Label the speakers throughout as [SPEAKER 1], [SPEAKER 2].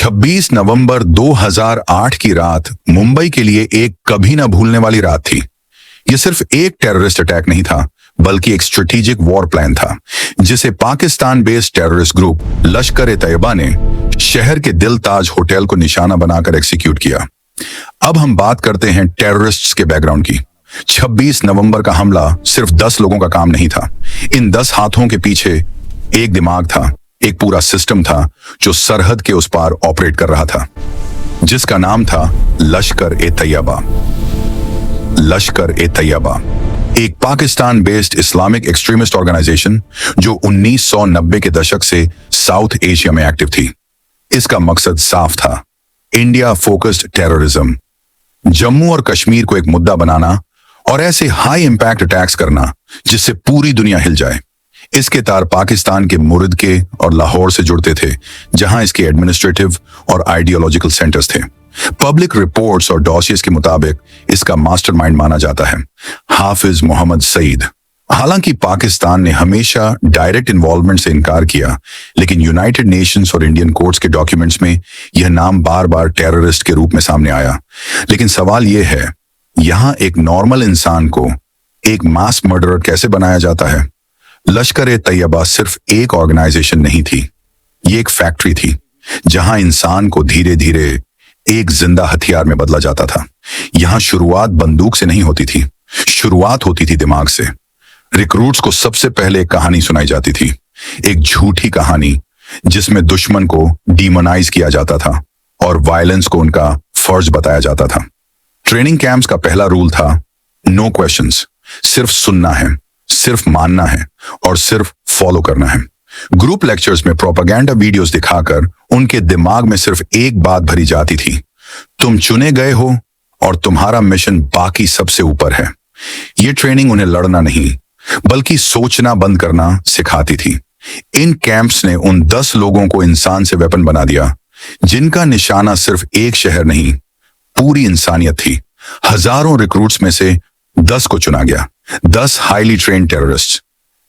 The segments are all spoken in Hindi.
[SPEAKER 1] 26 नवंबर 2008 की रात मुंबई के लिए एक कभी ना भूलने वाली रात थी। यह सिर्फ एक टेररिस्ट अटैक नहीं था, बल्कि एक स्ट्रेटेजिक वॉर प्लान था, जिसे Pakistan based terrorist group Lashkar-e-Taiba ने शहर के दिल ताज होटल को निशाना बनाकर एग्जीक्यूट किया। अब हम बात करते हैं टेररिस्ट्स के बैकग्राउंड की। 26 नवंबर का हमला सिर्फ 10 लोगों का काम नहीं था। इन 10 हाथों के पीछे एक दिमाग था, एक पूरा सिस्टम था जो सरहद के उस पार ऑपरेट कर रहा था, जिसका नाम था लश्कर-ए-तैयबा। लश्कर-ए-तैयबा एक Pakistan based Islamic extremist organisation जो 1990 के दशक से साउथ एशिया में एक्टिव थी। इसका मकसद साफ था, इंडिया फोकस्ड टेररिज्म, जम्मू और कश्मीर को एक मुद्दा बनाना और ऐसे हाई इंपैक्ट अटैक्स करना जिससे पूरी दुनिया हिल जाए। इसके तार पाकिस्तान के मुर्द के और लाहौर से जुड़ते थे, जहां इसके एडमिनिस्ट्रेटिव और आइडियोलॉजिकल सेंटर्स थे। पब्लिक रिपोर्ट्स और डॉसियर्स के मुताबिक इसका मास्टरमाइंड माना जाता है हाफिज मोहम्मद सईद। हालांकि पाकिस्तान ने हमेशा डायरेक्ट इन्वॉल्वमेंट से इनकार किया, लेकिन यूनाइटेड नेशंस और इंडियन कोर्ट्स के डॉक्यूमेंट्स में यह नाम बार बार टेररिस्ट के रूप में सामने आया। लेकिन सवाल यह है, यहां एक नॉर्मल इंसान को एक मास मर्डरर कैसे बनाया जाता है? लश्कर-ए-तैयबा सिर्फ एक ऑर्गेनाइजेशन नहीं थी, ये एक फैक्ट्री थी जहां इंसान को धीरे धीरे एक जिंदा हथियार में बदला जाता था। यहां शुरुआत बंदूक से नहीं होती थी, शुरुआत होती थी दिमाग से। रिक्रूट्स को सबसे पहले एक कहानी सुनाई जाती थी, एक झूठी कहानी जिसमें दुश्मन को डीमोनाइज किया जाता था और वायलेंस को उनका फर्ज बताया जाता था। ट्रेनिंग कैंप्स का पहला रूल था नो क्वेश्चंस, सिर्फ सुनना है, सिर्फ मानना है और सिर्फ फॉलो करना है। ग्रुप लेक्चर्स में प्रोपेगेंडा वीडियोस दिखाकर उनके दिमाग में सिर्फ एक बात भरी जाती थी, तुम चुने गए हो और तुम्हारा मिशन बाकी सबसे ऊपर है। ये ट्रेनिंग उन्हें लड़ना नहीं, बल्कि सोचना बंद करना सिखाती थी। इन कैंप्स ने उन 10 लोगों को इंसान से वेपन बना दिया, जिनका निशाना सिर्फ एक शहर नहीं, पूरी इंसानियत थी। हजारों रिक्रूट्स में से 10 को चुना गया, 10 highly trained terrorist.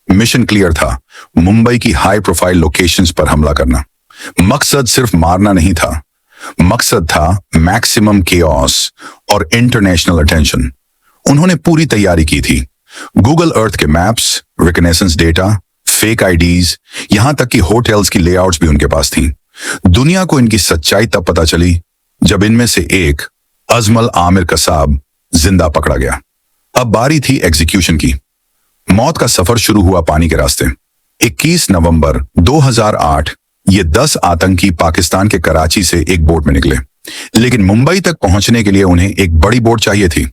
[SPEAKER 1] Mission clear था, मुंबई की हाई प्रोफाइल लोकेशंस पर हमला करना। मकसद सिर्फ मारना नहीं था, मकसद था मैक्सिमम केओस और इंटरनेशनल अटेंशन। उन्होंने पूरी तैयारी की थी, गूगल अर्थ के maps, reconnaissance data, fake IDs, यहां तक कि होटल्स की लेआउट्स भी उनके पास थी। दुनिया को इनकी सच्चाई तब पता चली जब इनमें से एक अजमल आमिर कसाब जिंदा पकड़ा गया। अब बारी थी एग्जीक्यूशन की। मौत का सफर शुरू हुआ पानी के रास्ते। 21 नवंबर 2008 ये 10 आतंकी पाकिस्तान के कराची से एक बोट में निकले, लेकिन मुंबई तक पहुंचने के लिए उन्हें एक बड़ी बोट चाहिए थी।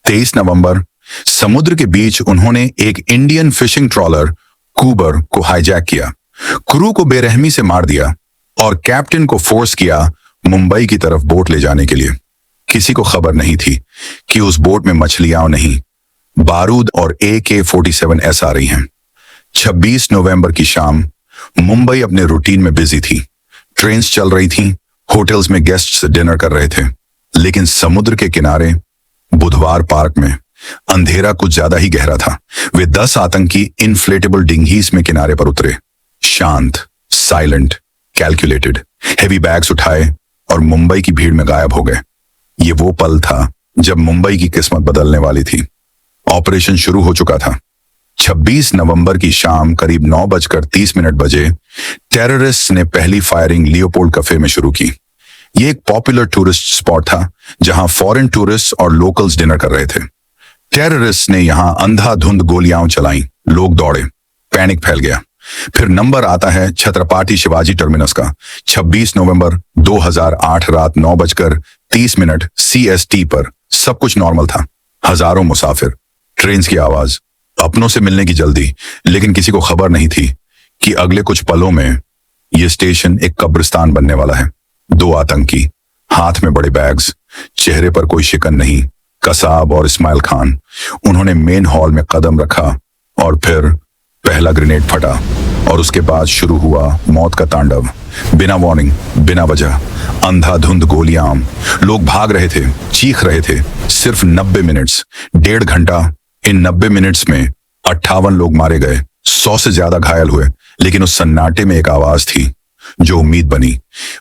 [SPEAKER 1] 23 नवंबर समुद्र के बीच उन्होंने एक इंडियन फिशिंग ट्रॉलर कूबर को हाईजैक किया, क्रू को बेरहमी से मार दिया और कैप्टन को फोर्स किया मुंबई की तरफ बोट ले जाने के लिए। किसी को खबर नहीं थी कि उस बोट में मछलियां नहीं, बारूद और AK-47S आ रही हैं। 26 नवंबर की शाम मुंबई अपने रूटीन में बिजी थी। ट्रेन्स चल रही थी, होटल्स में गेस्ट्स डिनर कर रहे थे, लेकिन समुद्र के किनारे बुधवार पार्क में अंधेरा कुछ ज्यादा ही गहरा था। वे 10 आतंकी इन्फ्लेटेबल डिंगीज में किनारे पर उतरे, शांत, साइलेंट, कैलकुलेटेड, हेवी बैग्स उठाए और मुंबई की भीड़ में गायब हो गए। ये वो पल था जब मुंबई की किस्मत बदलने वाली थी। ऑपरेशन शुरू हो चुका था। 26 नवंबर की शाम करीब 9:30 बजे टेररिस्ट ने पहली फायरिंग लियोपोल्ड कैफे में शुरू की। यह एक पॉपुलर टूरिस्ट स्पॉट था जहां फॉरेन टूरिस्ट और लोकल्स डिनर कर रहे थे। टेररिस्ट ने यहां अंधाधुंध गोलियां चलाई, लोग दौड़े, पैनिक फैल गया। फिर नंबर आता है छत्रपति शिवाजी टर्मिनस का। 26 नवंबर 2008 रात 9:30 CST पर सब कुछ नॉर्मल था। हजारों मुसाफिर, ट्रेन की आवाज, अपनों से मिलने की जल्दी, लेकिन किसी को खबर नहीं थी कि अगले कुछ पलों में यह स्टेशन एक कब्रिस्तान बनने वाला है। 2 आतंकी, हाथ में बड़े बैग्स, चेहरे पर कोई शिकन नहीं, कसाब और इस्माइल खान। उन्होंने मेन हॉल में कदम रखा और फिर पहला ग्रेनेड फटा और उसके बाद शुरू हुआ मौत का तांडव। बिना वार्निंग, बिना वजह, अंधाधुंध गोलियां। लोग भाग रहे थे, चीख रहे थे। सिर्फ 90 मिनट्स, 1.5 घंटा। इन 90 मिनट्स में 58 लोग मारे गए, 100 से ज्यादा घायल हुए। लेकिन उस सन्नाटे में एक आवाज थी जो उम्मीद बनी।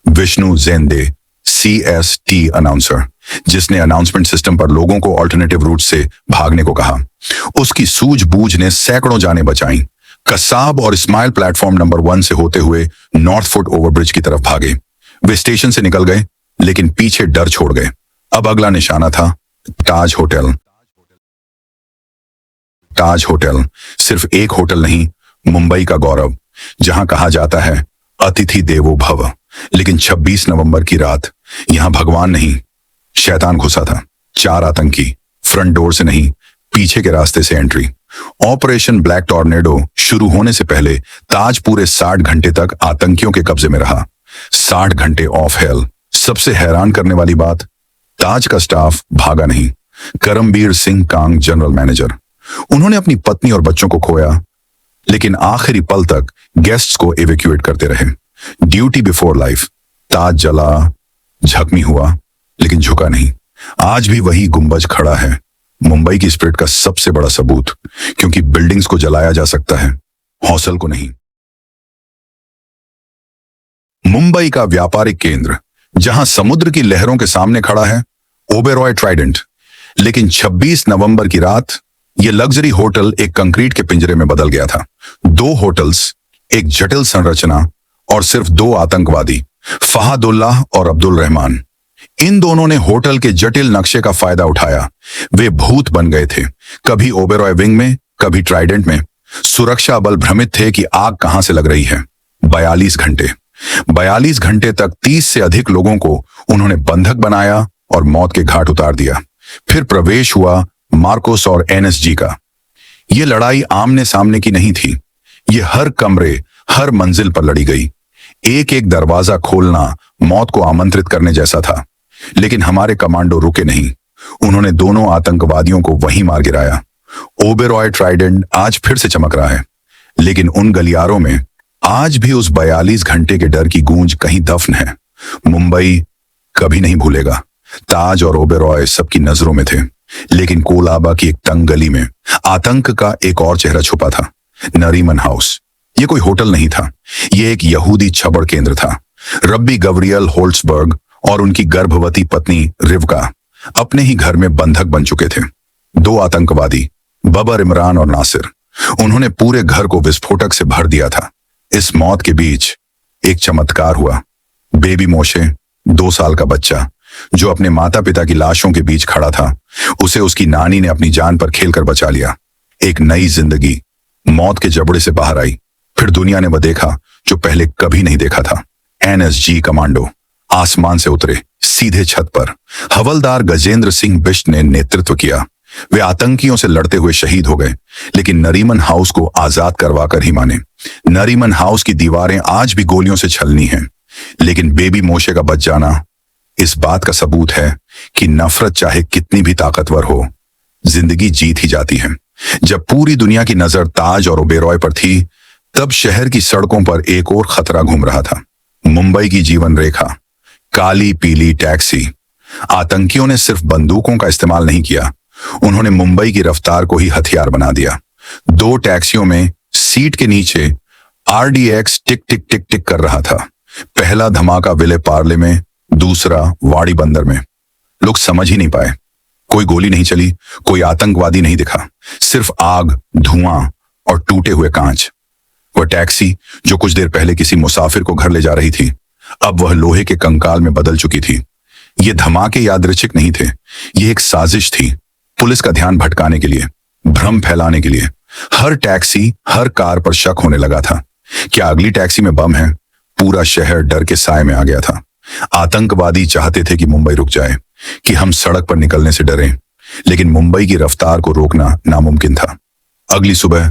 [SPEAKER 1] विष्णु जेंदे, CST अनाउंसर, जिसने अनाउंसमेंट सिस्टम पर लोगों को ऑल्टरनेटिव रूट से भागने को कहा। उसकी सूझबूझ ने सैकड़ों जानें बचाई। कसाब और इस्माइल प्लेटफॉर्म नंबर 1 से होते हुए नॉर्थ फुट ओवरब्रिज की तरफ भागे। वे स्टेशन से निकल गए, लेकिन पीछे डर छोड़ गए। अब अगला निशाना था ताज होटल। ताज होटल सिर्फ एक होटल नहीं, मुंबई का गौरव, जहां कहा जाता है अतिथि देवो भव। लेकिन 26 नवंबर की रात यहां भगवान नहीं, शैतान घुसा था। 4 आतंकी, फ्रंट डोर से नहीं, पीछे के रास्ते से एंट्री। ऑपरेशन ब्लैक टॉर्नेडो शुरू होने से पहले ताज पूरे 60 घंटे तक आतंकियों के कब्जे में रहा। 60 घंटे ऑफ हेल। सबसे हैरान करने वाली बात, ताज का स्टाफ भागा नहीं। करमबीर सिंह कांग, जनरल मैनेजर, उन्होंने अपनी पत्नी और बच्चों को खोया, लेकिन आखिरी पल तक गेस्ट्स को एवेक्यूएट करते रहे। Duty before life. ताज जला, जख्मी हुआ, लेकिन झुका नहीं। आज भी वही गुंबज खड़ा है, मुंबई की स्पिरिट का सबसे बड़ा सबूत, क्योंकि बिल्डिंग्स को जलाया जा सकता है, हौसल को नहीं। मुंबई का व्यापारिक केंद्र, जहां समुद्र की लहरों के सामने खड़ा है ओबेरॉय ट्राइडेंट। लेकिन 26 नवंबर की रात यह लग्जरी होटल एक कंक्रीट के पिंजरे में बदल गया था। 2 होटल्स, एक जटिल संरचना और सिर्फ 2 आतंकवादी, फहादुल्लाह और अब्दुल रहमान। इन दोनों ने होटल के जटिल नक्शे का फायदा उठाया। वे भूत बन गए थे, कभी ओबेरॉय विंग में, कभी ट्राइडेंट में। सुरक्षा बल भ्रमित थे कि आग कहां से लग रही है। 42 घंटे तक 30 से अधिक लोगों को उन्होंने बंधक बनाया और मौत के घाट उतार दिया। फिर प्रवेश हुआ मार्कोस और NSG का। यह लड़ाई आमने सामने की नहीं थी, यह हर कमरे, हर मंजिल पर लड़ी गई। एक एक दरवाजा खोलना मौत को आमंत्रित करने जैसा था। लेकिन हमारे कमांडो रुके नहीं। उन्होंने दोनों आतंकवादियों को वहीं मार गिराया। ओबेरॉय ट्राइडेंट आज फिर से चमक रहा है, लेकिन उन गलियारों में आज भी उस 42 घंटे के डर की गूंज कहीं दफन है। मुंबई कभी नहीं भूलेगा। ताज और ओबेरॉय सबकी नजरों में थे, लेकिन कोलाबा की एक तंग गली में आतंक का एक और चेहरा छुपा था, नरीमन हाउस। यह कोई होटल नहीं था, यह एक यहूदी छबड़ केंद्र था। रब्बी गवरियल होल्ट्सबर्ग और उनकी गर्भवती पत्नी रिवका अपने ही घर में बंधक बन चुके थे। 2 आतंकवादी, बबर इमरान और नासिर, उन्होंने पूरे घर को विस्फोटक से भर दिया था। इस मौत के बीच एक चमत्कार हुआ। बेबी मोशे, 2 साल का बच्चा, जो अपने माता पिता की लाशों के बीच खड़ा था, उसे उसकी नानी ने अपनी जान पर खेलकर बचा लिया। एक नई जिंदगी मौत के जबड़े से बाहर आई। फिर दुनिया ने वह देखा जो पहले कभी नहीं देखा था। NSG कमांडो आसमान से उतरे, सीधे छत पर। हवलदार गजेंद्र सिंह बिष्ट ने नेतृत्व किया। वे आतंकियों से लड़ते हुए शहीद हो गए, लेकिन नरीमन हाउस को आजाद करवाकर ही माने। नरीमन हाउस की दीवारें आज भी गोलियों से छलनी हैं, लेकिन बेबी मोशे का बच जाना इस बात का सबूत है कि नफरत चाहे कितनी भी ताकतवर हो, जिंदगी जीत ही जाती है। जब पूरी दुनिया की नजर ताज और ओबेरॉय पर थी, तब शहर की सड़कों पर एक और खतरा घूम रहा था। मुंबई की जीवन रेखा, काली पीली टैक्सी। आतंकियों ने सिर्फ बंदूकों का इस्तेमाल नहीं किया, उन्होंने मुंबई की रफ्तार को ही हथियार बना दिया। 2 टैक्सियों में सीट के नीचे RDX टिक टिक टिक टिक कर रहा था। पहला धमाका विले पार्ले में, दूसरा वाड़ी बंदर में। लोग समझ ही नहीं पाए। कोई गोली नहीं चली, कोई आतंकवादी नहीं दिखा, सिर्फ आग, धुआं और टूटे हुए कांच। वह टैक्सी जो कुछ देर पहले किसी मुसाफिर को घर ले जा रही थी, अब वह लोहे के कंकाल में बदल चुकी थी। ये धमाके यादृच्छिक नहीं थे, ये एक साजिश थी, पुलिस का ध्यान भटकाने के लिए, भ्रम फैलाने के लिए। हर टैक्सी, हर कार पर शक होने लगा था। क्या अगली टैक्सी में बम है? पूरा शहर डर के साए में आ गया था। आतंकवादी चाहते थे कि मुंबई रुक जाए, कि हम सड़क पर निकलने से डरें, लेकिन मुंबई की रफ्तार को रोकना नामुमकिन था। अगली सुबह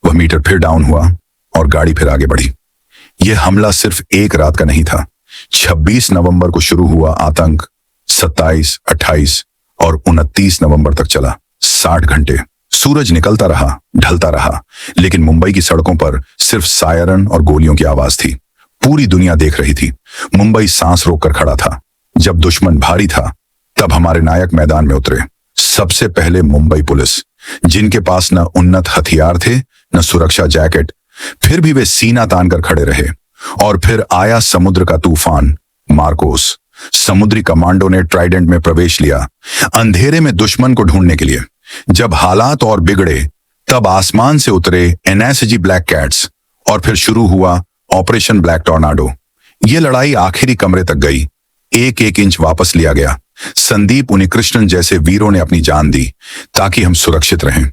[SPEAKER 1] वह मीटर फिर डाउन हुआ और गाड़ी फिर आगे बढ़ी। यह हमला सिर्फ एक रात का नहीं था। 26 नवंबर को शुरू हुआ आतंक 27, 28 और 29 नवंबर तक चला। 60 घंटे। सूरज निकलता रहा, ढलता रहा, लेकिन मुंबई की सड़कों पर सिर्फ सायरन और गोलियों की आवाज थी। पूरी दुनिया देख रही थी। मुंबई सांस रोककर खड़ा था। जब दुश्मन भारी था, तब हमारे नायक मैदान में उतरे। सबसे पहले मुंबई पुलिस, जिनके पास न उन्नत हथियार थे, न सुरक्षा जैकेट, फिर भी वे सीना तान कर खड़े रहे। और फिर आया समुद्र का तूफान मार्कोस। समुद्री कमांडो ने ट्राइडेंट में प्रवेश लिया, अंधेरे में दुश्मन को ढूंढने के लिए। जब हालात और बिगड़े तब आसमान से उतरे एनएसजी ब्लैक कैट्स और फिर शुरू हुआ ऑपरेशन ब्लैक टॉर्नाडो। यह लड़ाई आखिरी कमरे तक गई। एक एक इंच वापस लिया गया। संदीप उनिकृष्णन जैसे वीरों ने अपनी जान दी ताकि हम सुरक्षित रहें।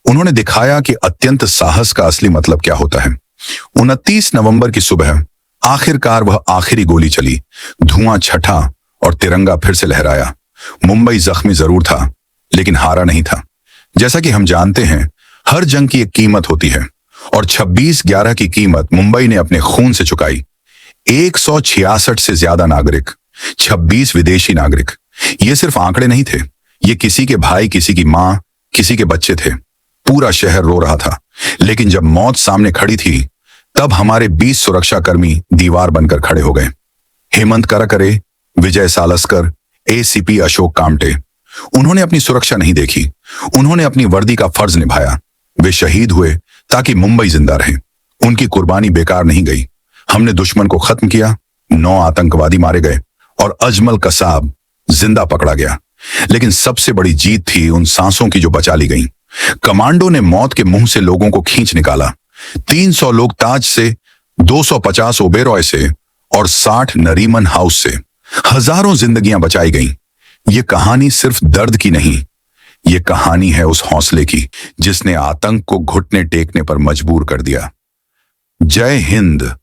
[SPEAKER 1] उन्होंने दिखाया कि अत्यंत साहस का असली मतलब क्या होता है। 29 नवंबर की सुबह आखिरकार वह आखिरी गोली चली, धुआं छटा और तिरंगा फिर से लहराया। मुंबई जख्मी जरूर था लेकिन हारा नहीं था। जैसा कि हम जानते हैं, हर जंग की एक कीमत होती है और 26/11 की कीमत मुंबई ने अपने खून से चुकाई। 166 से ज्यादा नागरिक, 26 विदेशी नागरिक। ये सिर्फ आंकड़े नहीं थे, ये किसी के भाई, किसी की मां, किसी के बच्चे थे। पूरा शहर रो रहा था। लेकिन जब मौत सामने खड़ी थी तब हमारे 20 सुरक्षाकर्मी दीवार बनकर खड़े हो गए। हेमंत करकरे, विजय सालस्कर, एसीपी अशोक कामटे। उन्होंने अपनी सुरक्षा नहीं देखी, उन्होंने अपनी वर्दी का फर्ज निभाया। वे शहीद हुए ताकि मुंबई जिंदा रहे। उनकी कुर्बानी बेकार नहीं गई। हमने दुश्मन को खत्म किया, 9 आतंकवादी मारे गए और अजमल कसाब जिंदा पकड़ा गया। लेकिन सबसे बड़ी जीत थी उन सांसों की जो बचा ली गईं। कमांडो ने मौत के मुंह से लोगों को खींच निकाला। 300 लोग ताज से, 250 ओबेरॉय से और 60 नरीमन हाउस से। हजारों जिंदगियां बचाई गईं। ये कहानी सिर्फ दर्द की नहीं, ये कहानी है उस हौसले की जिसने आतंक को घुटने टेकने पर मजबूर कर दिया। जय हिंद।